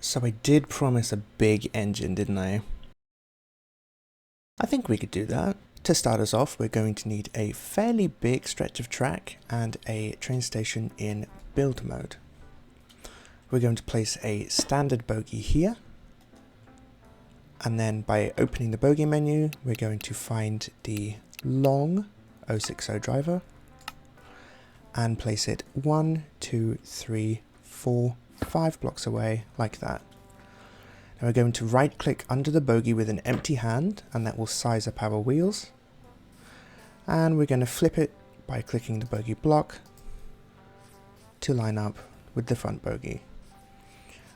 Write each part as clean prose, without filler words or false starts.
So I did promise a big engine, didn't I? I think we could do that. To start us off, we're going to need a fairly big stretch of track and a train station in build mode. We're going to place a standard bogie here, and then by opening the bogie menu, we're going to find the long 060 driver and place it 1, 2, 3, 4, 5 blocks away like that. Now we're going to right click under the bogie with an empty hand, and that will size up our wheels. And we're going to flip it by clicking the bogie block to line up with the front bogie.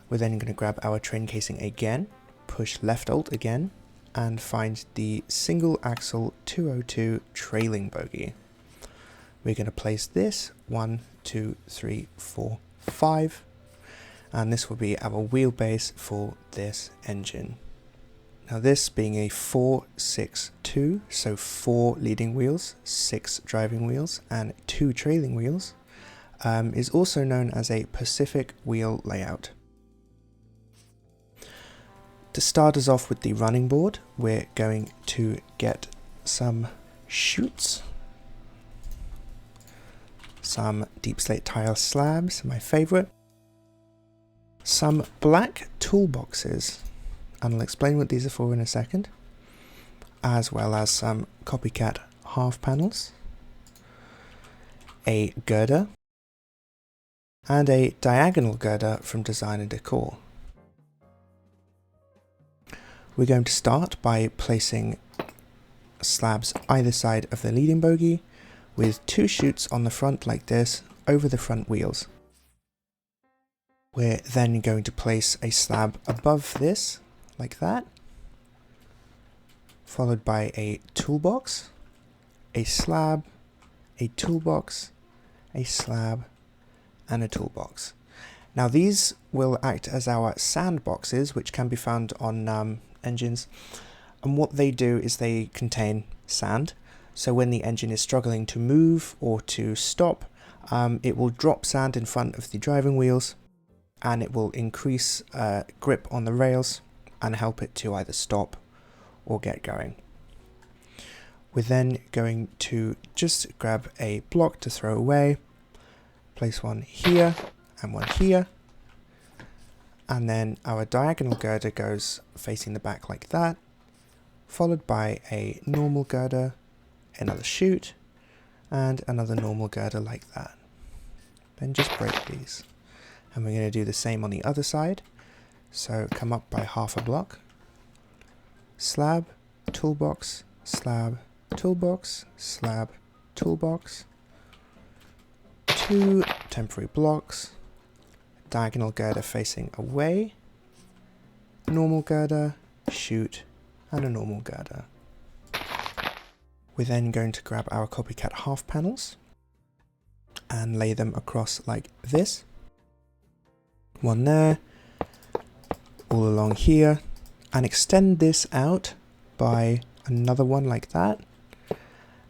We're then going to grab our train casing again, push left alt again, and find the single axle 202 trailing bogie. We're going to place this 1, 2, 3, 4, 5, and this will be our wheelbase for this engine. Now this being a 4-6-2, so 4 leading wheels, 6 driving wheels, and 2 trailing wheels, is also known as a Pacific wheel layout. To start us off with the running board, we're going to get some chutes, some deep slate tile slabs, my favourite, some black toolboxes, and I'll explain what these are for in a second, as well as some copycat half panels, a girder, and a diagonal girder from Design and Decor. We're going to start by placing slabs either side of the leading bogie with 2 chutes on the front like this over the front wheels. We're then going to place a slab above this like that, followed by a toolbox, a slab, a toolbox, a slab, and a toolbox. Now these will act as our sandboxes, which can be found on engines, and what they do is they contain sand. So when the engine is struggling to move or to stop, it will drop sand in front of the driving wheels, and it will increase grip on the rails and help it to either stop or get going. We're then going to just grab a block to throw away, place one here and one here, and then our diagonal girder goes facing the back like that, followed by a normal girder, another chute, and another normal girder like that. Then just break these. And we're going to do the same on the other side. So come up by half a block, slab, toolbox, slab, toolbox, slab, toolbox, 2 temporary blocks, diagonal girder facing away, normal girder, chute, and a normal girder. We're then going to grab our copycat half panels and lay them across like this. One there, all along here, and extend this out by another one like that,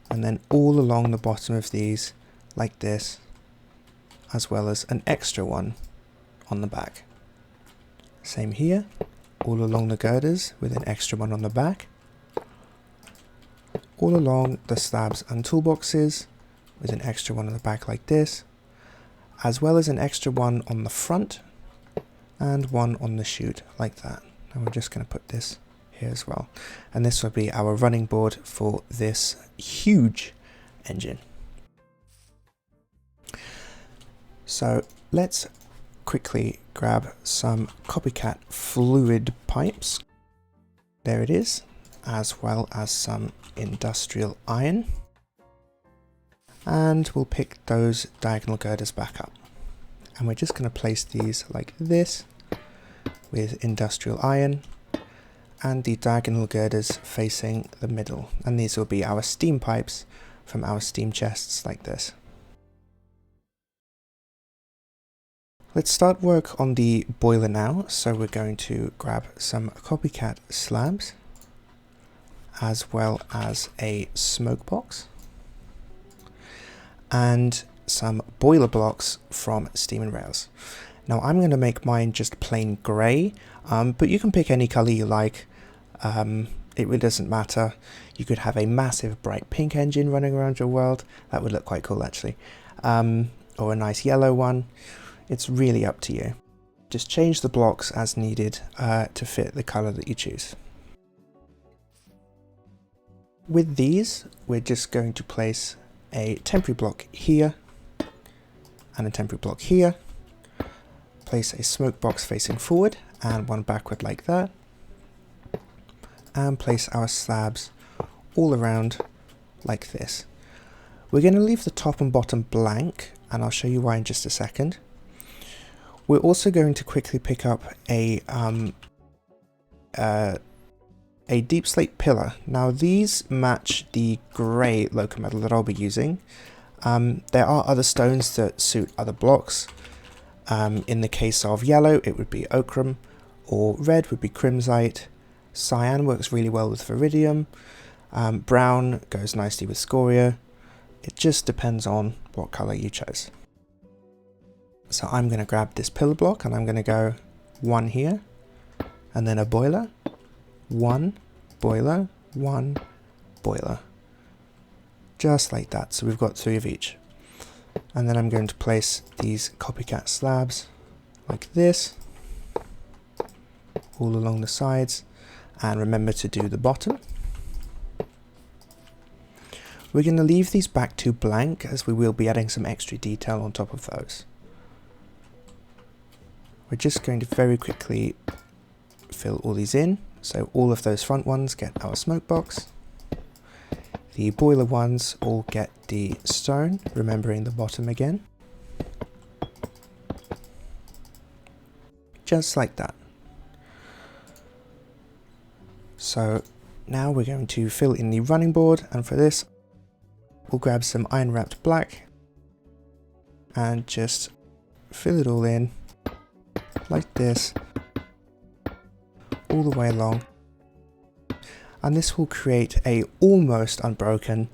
and then all along the bottom of these like this, as well as an extra one on the back. Same here, all along the girders with an extra one on the back, all along the slabs and toolboxes with an extra one on the back like this, as well as an extra one on the front and one on the chute like that. And we're just going to put this here as well. And this will be our running board for this huge engine. So let's quickly grab some copycat fluid pipes. There it is, as well as some industrial iron. And we'll pick those diagonal girders back up. And we're just going to place these like this with industrial iron and the diagonal girders facing the middle. And these will be our steam pipes from our steam chests like this. Let's start work on the boiler now. So we're going to grab some copycat slabs as well as a smoke box and some boiler blocks from Steam and Rails. Now I'm going to make mine just plain grey, but you can pick any colour you like. It really doesn't matter. You could have a massive bright pink engine running around your world. That would look quite cool actually. Or a nice yellow one. It's really up to you. Just change the blocks as needed to fit the colour that you choose. With these, we're just going to place a temporary block here and a temporary block here. Place a smoke box facing forward and one backward like that. And place our slabs all around like this. We're going to leave the top and bottom blank, and I'll show you why in just a second. We're also going to quickly pick up a deep slate pillar. Now these match the grey Locomotive that I'll be using. There are other stones that suit other blocks. In the case of yellow, it would be ochre, or red would be crimsite. Cyan works really well with viridium. Brown goes nicely with scoria. It just depends on what colour you chose. So I'm going to grab this pillar block and I'm going to go one here, and then a boiler, one boiler, one boiler. Just like that. So we've got 3 of each. And then I'm going to place these copycat slabs like this, all along the sides. And remember to do the bottom. We're going to leave these back to blank as we will be adding some extra detail on top of those. We're just going to very quickly fill all these in. So all of those front ones get our smoke box. The boiler ones all get the stone, remembering the bottom again. Just like that. So now we're going to fill in the running board, and for this we'll grab some iron wrapped black and just fill it all in like this all the way along, and this will create a almost unbroken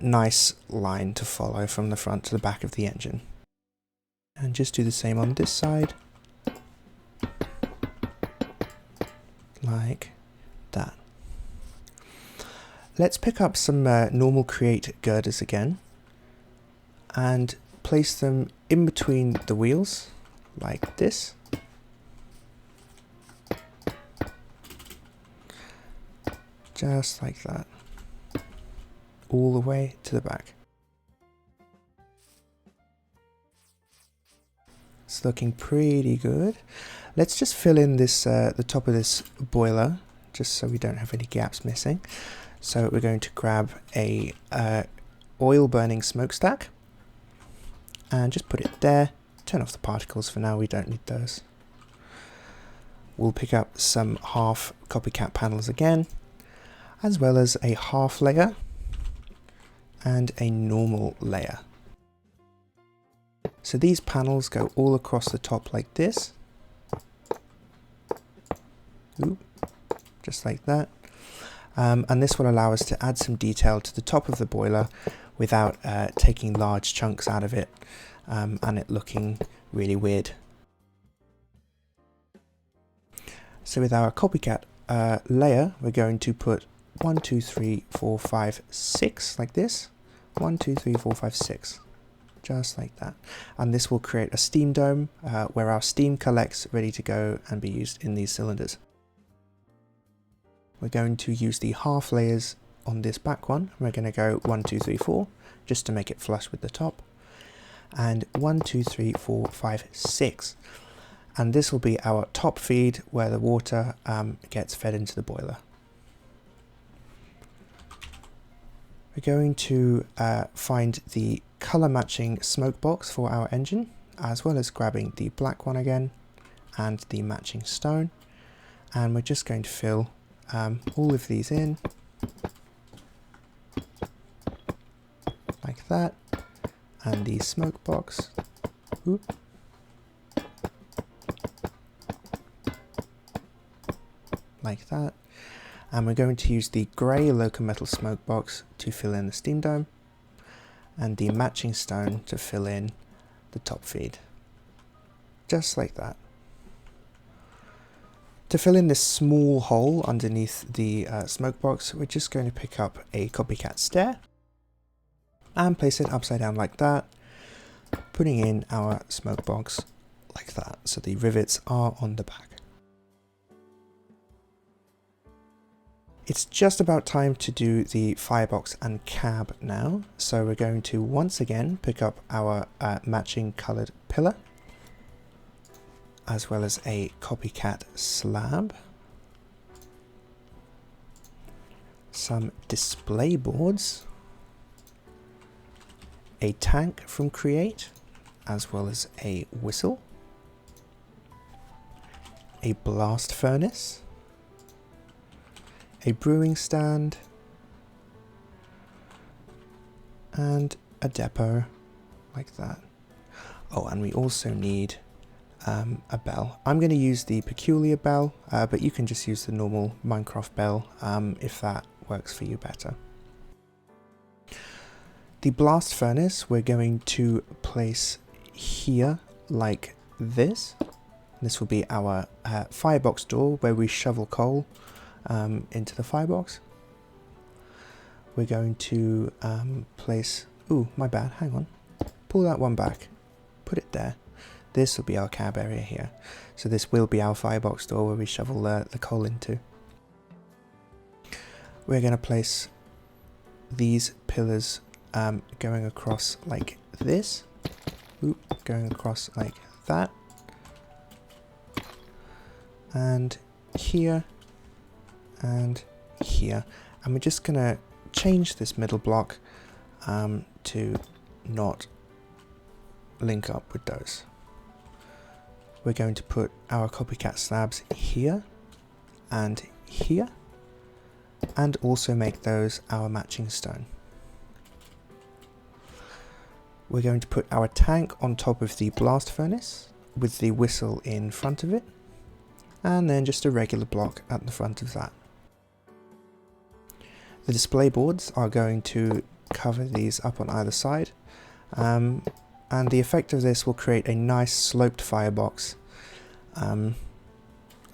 nice line to follow from the front to the back of the engine. And just do the same on this side, like that. Let's pick up some normal create girders again and place them in between the wheels like this. Just like that, all the way to the back. It's looking pretty good. Let's just fill in this the top of this boiler, just so we don't have any gaps missing. So we're going to grab a oil burning smokestack and just put it there. Turn off the particles for now, we don't need those. We'll pick up some half copycat panels again, as well as a half layer and a normal layer. So these panels go all across the top like this. Ooh, just like that. And this will allow us to add some detail to the top of the boiler without taking large chunks out of it and it looking really weird. So with our copycat layer, we're going to put 1, 2, 3, 4, 5, 6 like this. 1, 2, 3, 4, 5, 6. Just like that. And this will create a steam dome where our steam collects ready to go and be used in these cylinders. We're going to use the half layers on this back one. We're going to go 1, 2, 3, 4 just to make it flush with the top. And 1, 2, 3, 4, 5, 6. And this will be our top feed where the water gets fed into the boiler. We're going to find the color matching smoke box for our engine, as well as grabbing the black one again and the matching stone. And we're just going to fill all of these in like that, and the smoke box. Ooh. Like that. And we're going to use the grey Locomotive smoke box to fill in the steam dome, and the matching stone to fill in the top feed. just like that. To fill in this small hole underneath the smoke box, we're just going to pick up a copycat stair and place it upside down like that, putting in our smoke box like that, so the rivets are on the back. It's just about time to do the firebox and cab now, so we're going to once again pick up our matching coloured pillar, as well as a copycat slab, some display boards, a tank from Create, as well as a whistle, a blast furnace, a brewing stand, and a depot like that. Oh, and we also need a bell. I'm going to use the peculiar bell, but you can just use the normal Minecraft bell if that works for you better. The blast furnace we're going to place here like this. This will be our firebox door where we shovel coal into the firebox. We're going to place, ooh, my bad, hang on, pull that one back, put it there. This will be our cab area here. So this will be our firebox door where we shovel the coal into. We're going to place these pillars going across like this, ooh, going across like that, and here, and here. And we're just going to change this middle block to not link up with those. We're going to put our copycat slabs here and here, and also make those our matching stone. We're going to put our tank on top of the blast furnace with the whistle in front of it, and then just a regular block at the front of that. The display boards are going to cover these up on either side, and the effect of this will create a nice sloped firebox, and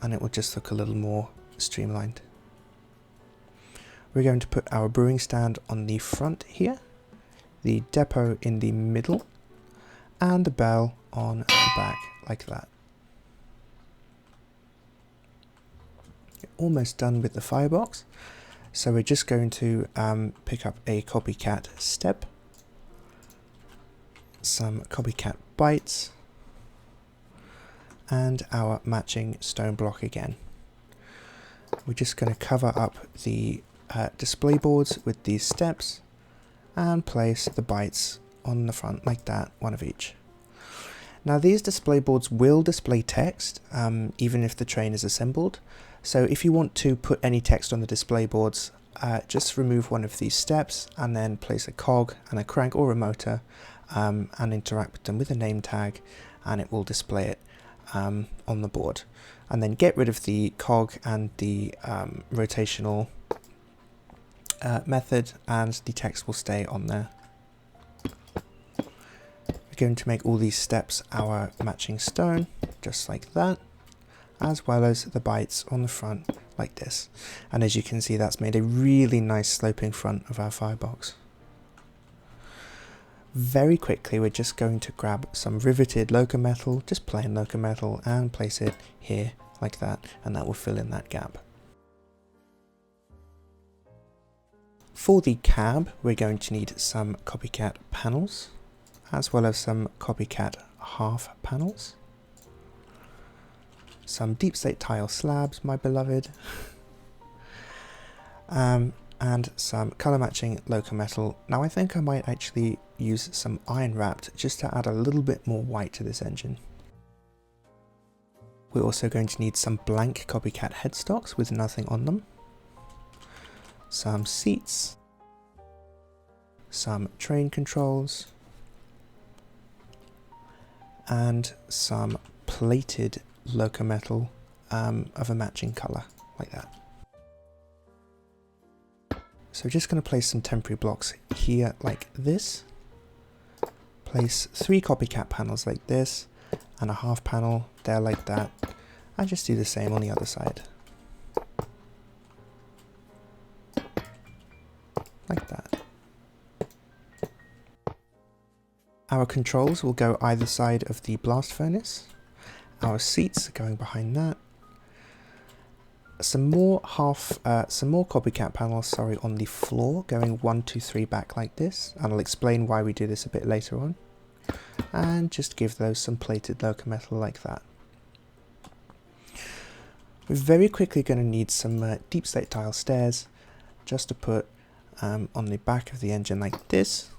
it will just look a little more streamlined. We're going to put our brewing stand on the front here, the depot in the middle, and the bell on the back like that. Almost done with the firebox, so we're just going to pick up a copycat step, some copycat bites, and our matching stone block again. We're just going to cover up the display boards with these steps and place the bites on the front like that, one of each. Now these display boards will display text even if the train is assembled, so if you want to put any text on the display boards, just remove one of these steps and then place a cog and a crank or a motor and interact with them with a name tag, and it will display it on the board. And then get rid of the cog and the rotational method, and the text will stay on there. We're going to make all these steps our matching stone, just like that, as well as the bites on the front like this. And as you can see, that's made a really nice sloping front of our firebox. Very quickly, we're just going to grab some riveted Locometal, just plain Locometal, and place it here like that, and that will fill in that gap. For the cab, we're going to need some copycat panels, as well as some copycat half panels, some deep slate tile slabs, my beloved, and some colour matching Locometal. Now I think I might actually use some iron wrapped just to add a little bit more white to this engine. We're also going to need some blank copycat headstocks with nothing on them, some seats, some train controls, and some plated Locometal of a matching colour like that. So we're just going to place some temporary blocks here like this, place 3 copycat panels like this, and a half panel there like that, and just do the same on the other side. Like that. Our controls will go either side of the blast furnace. Our seats are going behind that. Some more copycat panels, on the floor, going 1, 2, 3 back like this, and I'll explain why we do this a bit later on. And just give those some plated Locometal like that. We're very quickly going to need some deep slate tile stairs, just to put on the back of the engine like this.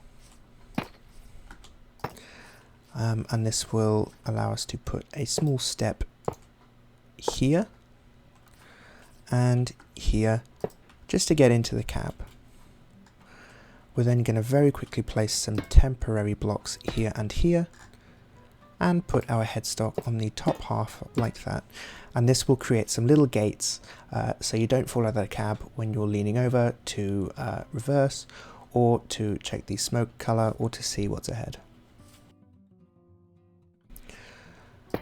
And this will allow us to put a small step here and here, just to get into the cab. We're then going to very quickly place some temporary blocks here and here, and put our headstock on the top half like that. And this will create some little gates, so you don't fall out of the cab when you're leaning over to reverse, or to check the smoke color, or to see what's ahead.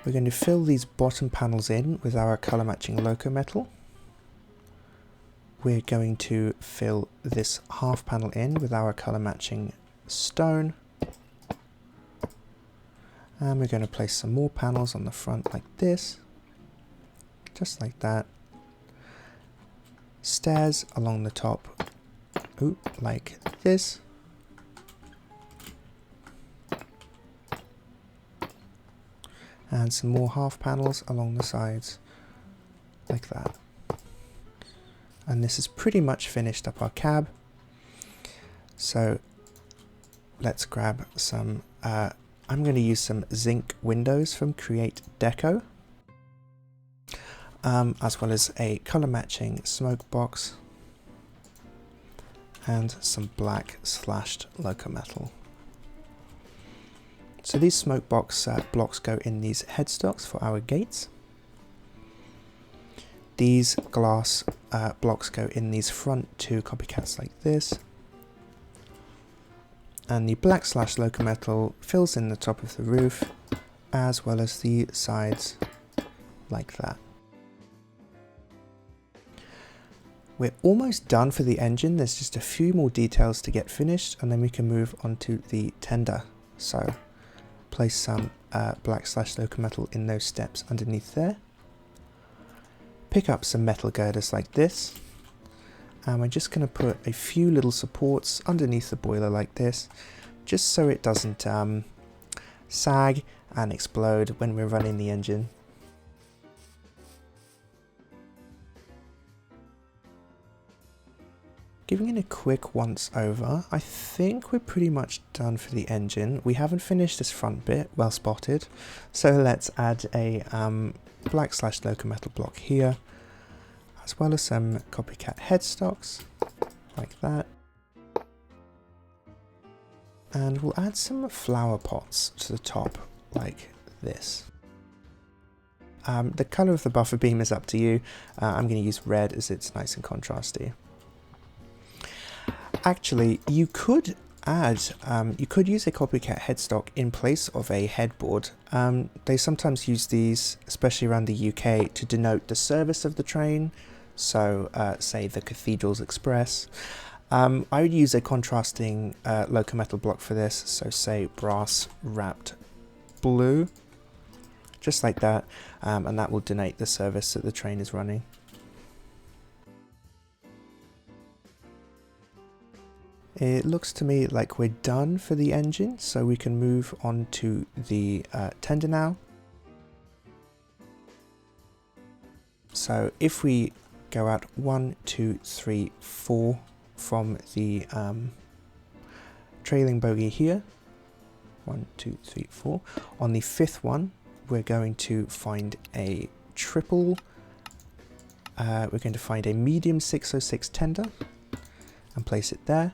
We're going to fill these bottom panels in with our color matching Locometal. We're going to fill this half panel in with our color matching stone. And we're going to place some more panels on the front like this. Just like that. Stairs along the top, like this. And some more half panels along the sides, like that. And this has pretty much finished up our cab. So let's grab some, I'm going to use some zinc windows from Create Deco, as well as a color matching smoke box and some black slashed Locometal. So these smoke box blocks go in these headstocks for our gates. These glass blocks go in these front two copycats like this. And the black slash Locometal fills in the top of the roof, as well as the sides like that. We're almost done for the engine. There's just a few more details to get finished, and then we can move on to the tender. So place some black slash Locometal in those steps underneath there. Pick up some metal girders like this, and we're just going to put a few little supports underneath the boiler like this, just so it doesn't sag and explode when we're running the engine. Giving it a quick once over, I think we're pretty much done for the engine. We haven't finished this front bit, well spotted, so let's add a black slash Locometal block here, as well as some copycat headstocks, like that. And we'll add some flower pots to the top, like this. The colour of the buffer beam is up to you. I'm going to use red as it's nice and contrasty. Actually, you could add, you could use a copycat headstock in place of a headboard. They sometimes use these, especially around the UK, to denote the service of the train. So, say the Cathedrals Express. I would use a contrasting Locometal block for this. So, say brass wrapped blue, just like that, and that will denote the service that the train is running. It looks to me like we're done for the engine, so we can move on to the tender now. So if we go out 1, 2, 3, 4 from the trailing bogie here, 1, 2, 3, 4. On the fifth one, we're going to find a triple, we're going to find a medium 606 tender and place it there.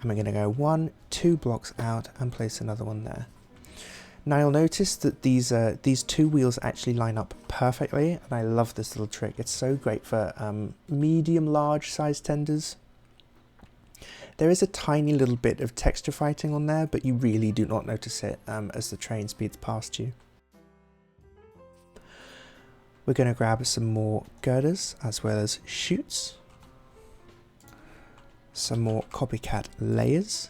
And we're going to go 1, 2 blocks out and place another one there. Now you'll notice that these two wheels actually line up perfectly, and I love this little trick. It's so great for medium large size tenders. There is a tiny little bit of texture fighting on there, but you really do not notice it as the train speeds past you. We're going to grab some more girders as well as chutes, some more copycat layers,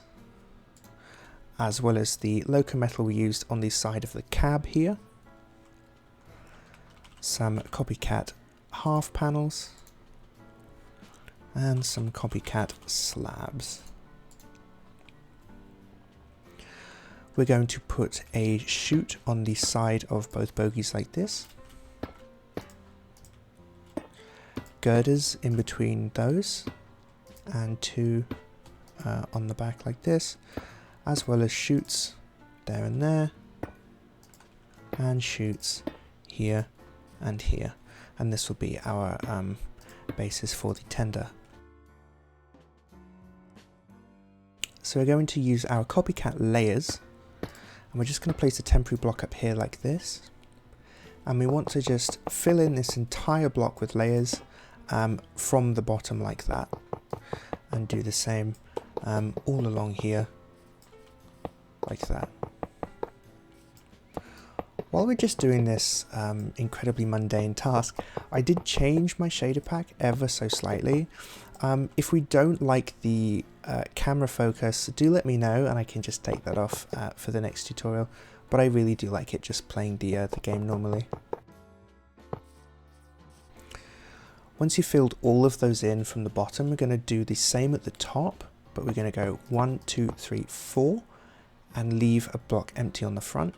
as well as the Locometal we used on the side of the cab here, some copycat half panels, and some copycat slabs. We're going to put a chute on the side of both bogies like this, girders in between those, and two on the back like this, as well as chutes there and there, and chutes here and here, and this will be our basis for the tender. So we're going to use our copycat layers, and we're just going to place a temporary block up here like this, and we want to just fill in this entire block with layers from the bottom like that, and do the same all along here like that. While we're just doing this incredibly mundane task, I did change my shader pack ever so slightly. If we don't like the camera focus, do let me know and I can just take that off for the next tutorial, but I really do like it just playing the game normally. Once you've filled all of those in from the bottom, we're going to do the same at the top, but we're going to go 1, 2, 3, 4 and leave a block empty on the front.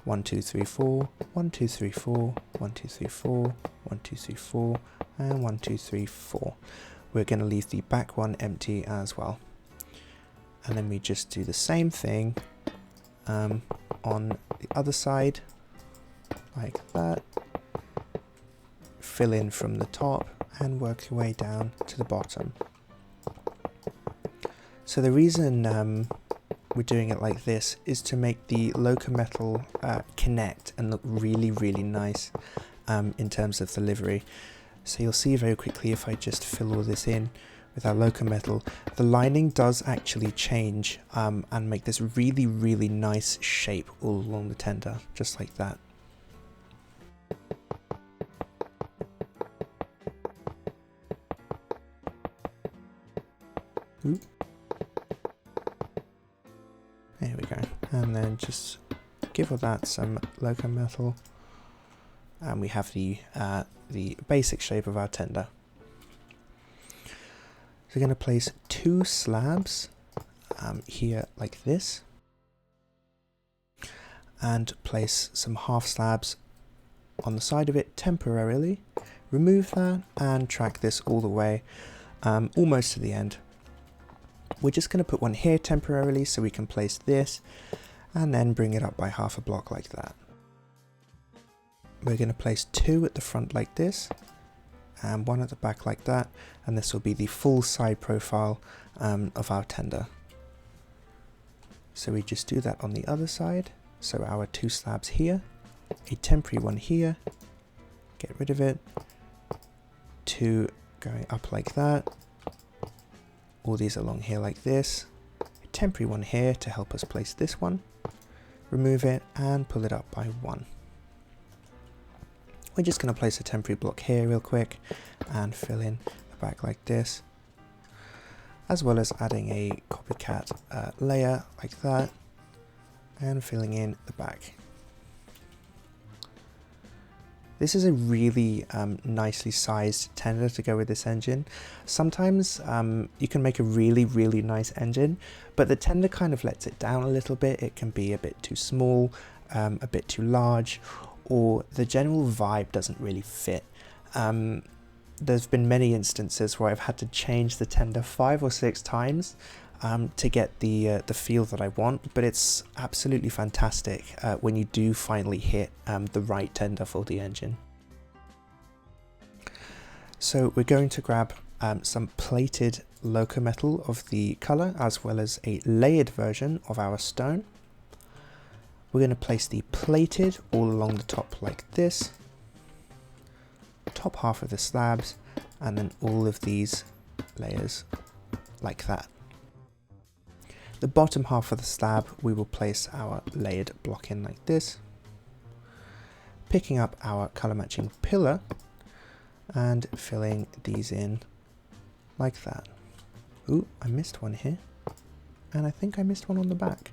1, 2, 3, 4, 1, 2, 3, 4, 1, 2, 3, 4, 1, 2, 3, 4, and 1, 2, 3, 4. We're going to leave the back one empty as well. And then we just do the same thing on the other side, like that. Fill in from the top and work your way down to the bottom. So the reason we're doing it like this is to make the Locometal connect and look really, really nice in terms of the livery. So you'll see very quickly if I just fill all this in with our Locometal, the lining does actually change and make this really, really nice shape all along the tender, just like that. Ooh. There we go, and then just give all that some Locometal, and we have the basic shape of our tender. So we're going to place 2 slabs here like this, and place some half slabs on the side of it temporarily. Remove that and track this all the way almost to the end. We're just going to put one here temporarily so we can place this and then bring it up by half a block like that. We're going to place 2 at the front like this and 1 at the back like that, and this will be the full side profile of our tender. So we just do that on the other side. So our 2 slabs here, a temporary one here, get rid of it, 2 going up like that, all these along here like this, a temporary one here to help us place this one, remove it and pull it up by 1. We're just going to place a temporary block here real quick and fill in the back like this, as well as adding a copycat layer like that and filling in the back. This is a really nicely sized tender to go with this engine. Sometimes you can make a really, really nice engine, but the tender kind of lets it down a little bit. It can be a bit too small, a bit too large, or the general vibe doesn't really fit. There's been many instances where I've had to change the tender 5 or 6 times to get the feel that I want, but it's absolutely fantastic when you do finally hit the right tender for the engine. So we're going to grab some plated Locometal of the colour, as well as a layered version of our stone. We're going to place the plated all along the top like this, top half of the slabs, and then all of these layers like that. The bottom half of the slab we will place our layered block in like this. picking up our color matching pillar and filling these in like that. Ooh, I missed one here. And I think I missed one on the back.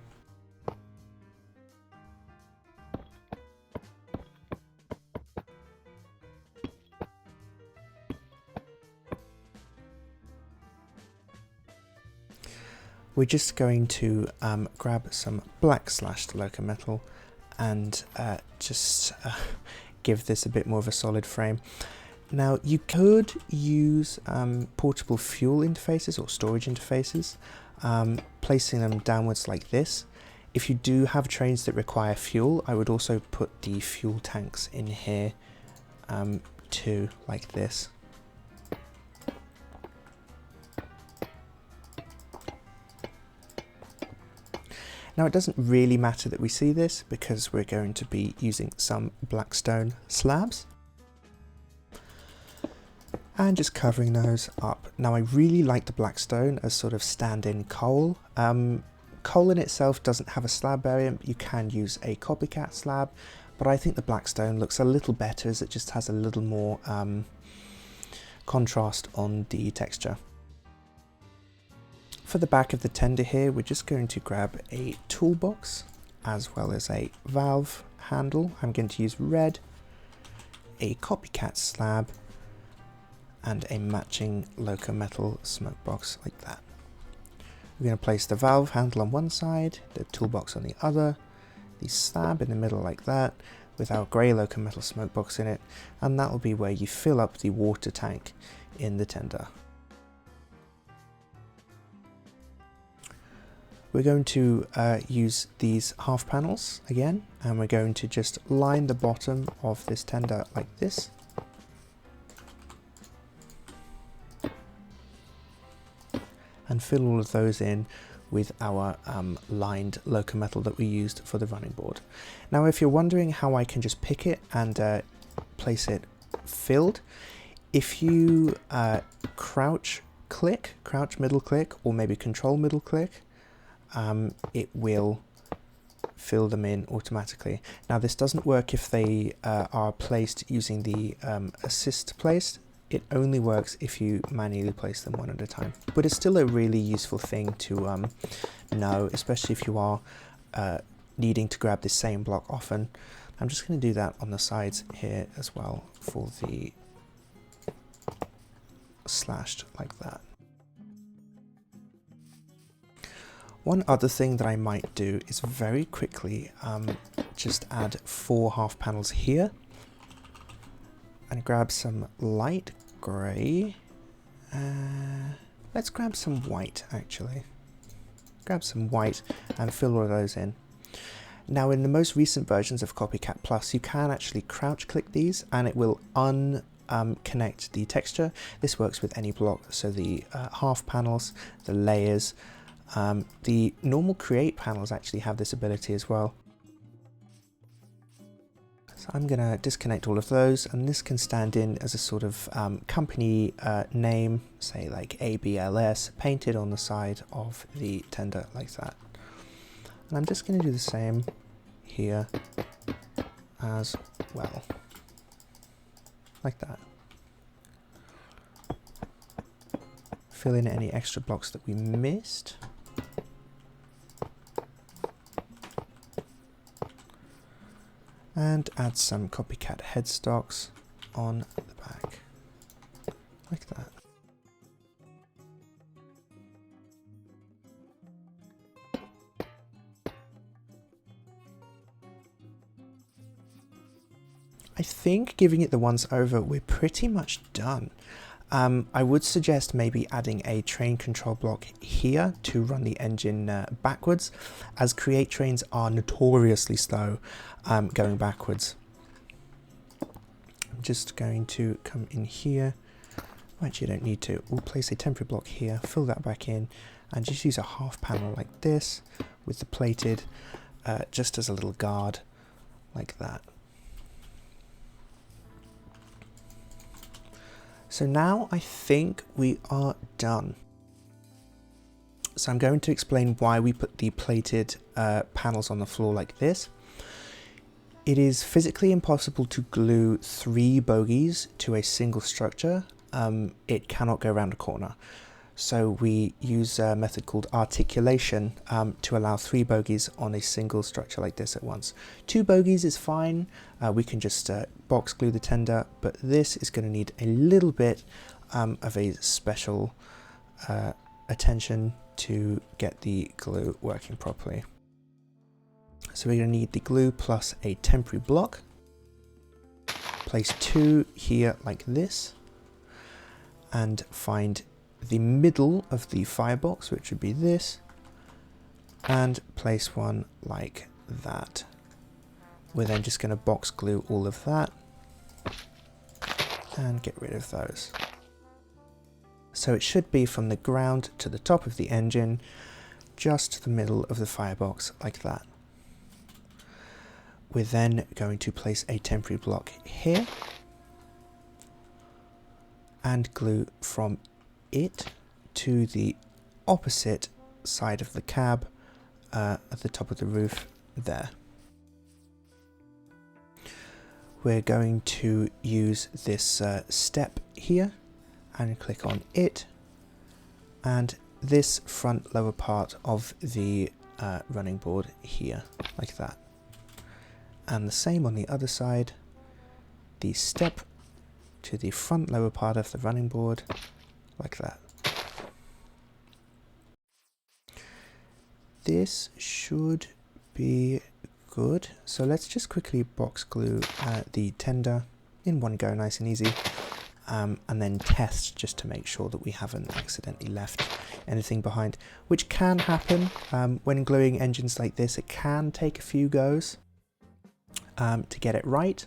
We're just going to grab some black slashed Locometal and just give this a bit more of a solid frame. Now you could use portable fuel interfaces or storage interfaces, placing them downwards like this. If you do have trains that require fuel, I would also put the fuel tanks in here too, like this. Now it doesn't really matter that we see this because we're going to be using some black stone slabs and just covering those up. Now I really like the black stone as sort of stand-in coal. Coal in itself doesn't have a slab variant, you can use a copycat slab, but I think the black stone looks a little better as it just has a little more contrast on the texture. For the back of the tender here, we're just going to grab a toolbox as well as a valve handle. I'm going to use red, a copycat slab, and a matching Locometal smoke box like that. We're going to place the valve handle on one side, the toolbox on the other, the slab in the middle like that, with our grey Locometal smoke box in it, and that will be where you fill up the water tank in the tender. We're going to use these half panels again, and we're going to just line the bottom of this tender like this. And fill all of those in with our lined Locometal that we used for the running board. Now if you're wondering how I can just pick it and place it filled, if you crouch middle click, or maybe control middle click, it will fill them in automatically. Now this doesn't work if they are placed using the assist place. It only works if you manually place them one at a time. But it's still a really useful thing to know, especially if you are needing to grab the same block often. I'm just going to do that on the sides here as well for the slashed like that. One other thing that I might do is very quickly just add 4 half panels here and grab some light grey. Let's grab some white actually. Grab some white and fill all of those in. Now in the most recent versions of Copycat Plus you can actually crouch click these and it will unconnect the texture. This works with any block, so the half panels, the layers, the normal create panels actually have this ability as well. So I'm going to disconnect all of those, and this can stand in as a sort of company name, say like ABLS, painted on the side of the tender like that. And I'm just going to do the same here as well, like that. Fill in any extra blocks that we missed. And add some copycat headstocks on the back, like that. I think giving it the once over, we're pretty much done. I would suggest maybe adding a train control block here to run the engine backwards, as create trains are notoriously slow going backwards. I'm just going to come in here. Actually, I don't need to. We'll place a temporary block here, fill that back in, and just use a half panel like this with the plated just as a little guard, like that. So now I think we are done. So I'm going to explain why we put the plated panels on the floor like this. It is physically impossible to glue 3 bogies to a single structure. It cannot go around a corner. So we use a method called articulation to allow 3 bogies on a single structure like this at once. 2 bogies is fine. We can just box glue the tender, but this is going to need a little bit of a special attention to get the glue working properly. So we're going to need the glue plus a temporary block. Place 2 here like this, and find the middle of the firebox, which would be this, and place one like that. We're then just going to box glue all of that and get rid of those. So it should be from the ground to the top of the engine, just the middle of the firebox like that. We're then going to place a temporary block here and glue from it to the opposite side of the cab at the top of the roof there. We're going to use this step here and click on it, and this front lower part of the running board here like that. And the same on the other side, the step to the front lower part of the running board like that. This should be good. So let's just quickly box glue the tender in one go, nice and easy, and then test just to make sure that we haven't accidentally left anything behind, which can happen when gluing engines like this. It can take a few goes to get it right,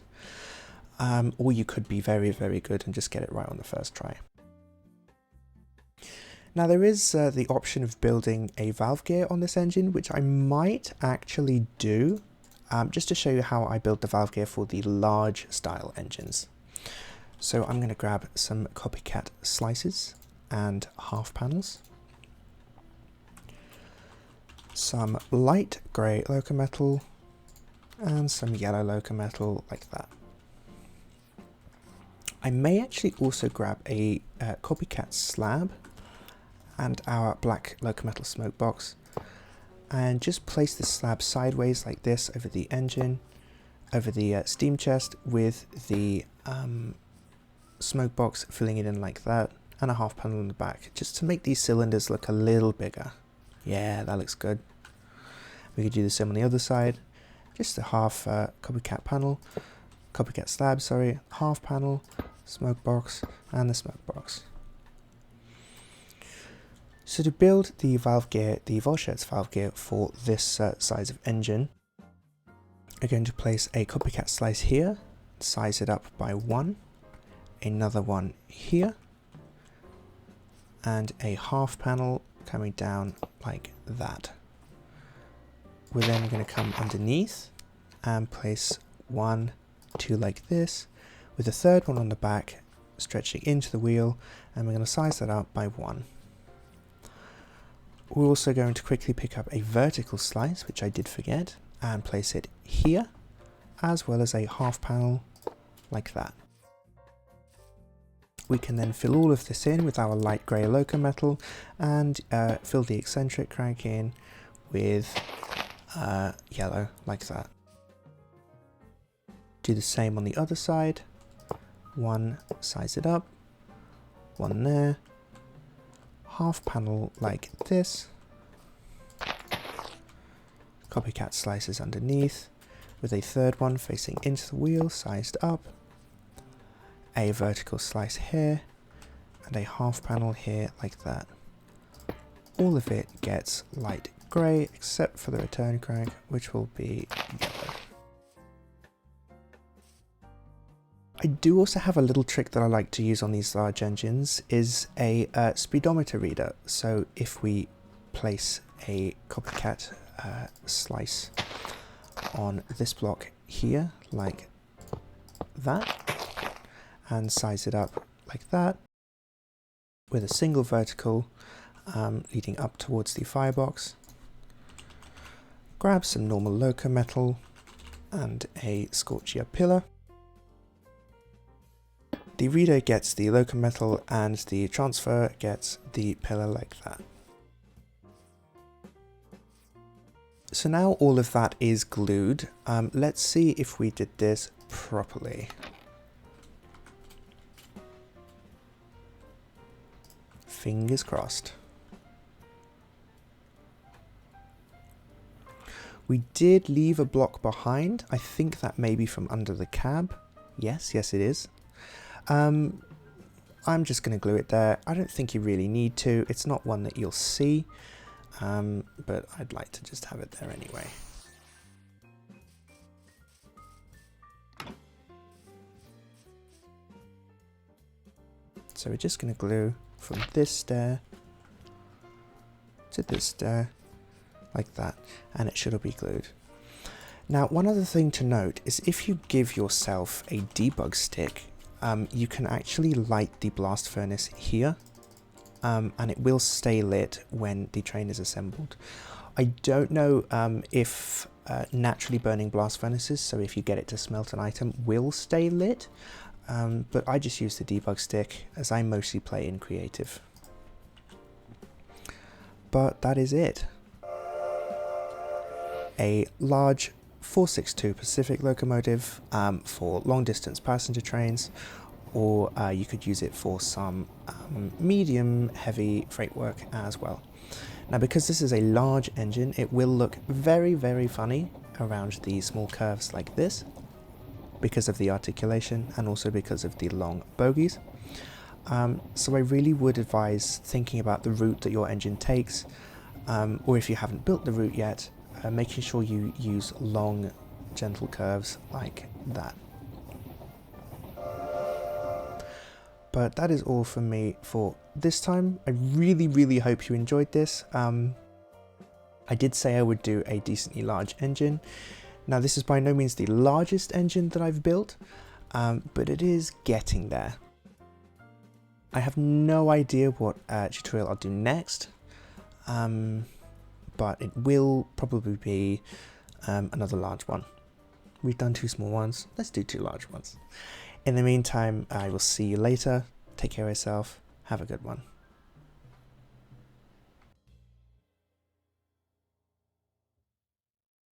or you could be very, very good and just get it right on the first try. Now there is the option of building a valve gear on this engine, which I might actually do, just to show you how I build the valve gear for the large style engines. So I'm going to grab some copycat slices and half panels, some light grey Locometal, and some yellow Locometal like that. I may actually also grab a copycat slab and our black Locometal smoke box, and just place the slab sideways like this over the engine, over the steam chest, with the smoke box filling it in like that, and a half panel in the back, just to make these cylinders look a little bigger. Yeah, that looks good. We could do the same on the other side. Just a half copycat slab, sorry, half panel, smoke box, and the smoke box. So to build the valve gear, the Volsherd's valve gear for this size of engine, I'm going to place a copycat slice here, size it up by 1, another one here, and a half panel coming down like that. We're then going to come underneath and place 1, 2 like this, with a third one on the back stretching into the wheel, and we're going to size that up by 1. We're also going to quickly pick up a vertical slice, which I did forget, and place it here, as well as a half panel like that. We can then fill all of this in with our light grey Locometal, and fill the eccentric crank in with yellow like that. Do the same on the other side. 1, size it up, 1 there, half panel like this, copycat slices underneath, with a third one facing into the wheel, sized up, a vertical slice here, and a half panel here like that. All of it gets light grey, except for the return crank, which will be yellow. I do also have a little trick that I like to use on these large engines, is a speedometer reader. So if we place a copycat slice on this block here, like that, and size it up like that, with a single vertical leading up towards the firebox, grab some normal Locometal, and a Scorchia pillar. The reader gets the Locomotive and the transfer gets the pillar like that. So now all of that is glued. Let's see if we did this properly. Fingers crossed. We did leave a block behind. I think that may be from under the cab. Yes, it is. I'm just going to glue it there. I don't think you really need to. It's not one that you'll see, but I'd like to just have it there anyway. So we're just going to glue from this stair to this stair like that, and it should all be glued. Now, one other thing to note is if you give yourself a debug stick, you can actually light the blast furnace here, and it will stay lit when the train is assembled. I don't know if naturally burning blast furnaces, so if you get it to smelt an item, will stay lit, but I just use the debug stick as I mostly play in creative. But that is it. A large 462 Pacific locomotive for long distance passenger trains, or you could use it for some medium heavy freight work as well. Now, because this is a large engine, it will look very, very funny around the small curves like this because of the articulation and also because of the long bogies. So I really would advise thinking about the route that your engine takes, or if you haven't built the route yet, making sure you use long, gentle curves like that. But that is all from me for this time. I really, really hope you enjoyed this. I did say I would do a decently large engine. Now, this is by no means the largest engine that I've built, but it is getting there. I have no idea what tutorial I'll do next, but it will probably be another large one. We've done 2 small ones, let's do 2 large ones. In the meantime, I will see you later. Take care of yourself. Have a good one.